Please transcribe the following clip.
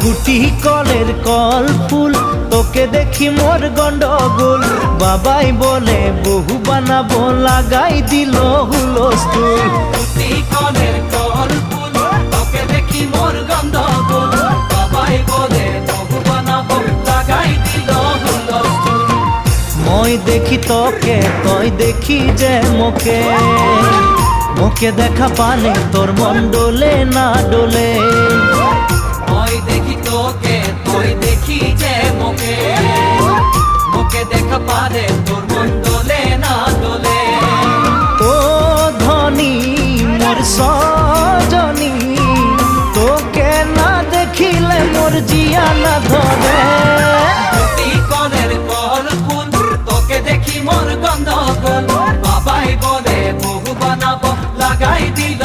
গুটি কলের কল ফুল তোকে দেখি মোর গন্ডগোল বাবাই বলে বহু বানাবো লাগাই দিল হুলস্থুল গুটি কলের কল ফুল তোকে দেখি মোর গন্ডগোল বাবাই বলে বহু বানাবো লাগাই দিল হুলস্থুল মই দেখি তোকে তই দেখি যে মোকে মোকে দেখা পানে তোর মন ডোলে না ডোলে মই দেখি তোকে তুই দেখি যে মোকে মোকে দেখা পারে তোর মন দোলে না দোলে ও ধনী মোর সজনী তোকে না দেখিলে মোর জিয়া না ধরে গুটি কলের কল ফুল তোকে দেখি মোর গন্ডগোল বাবাই বলে বহু বানাবো লাগাই দিল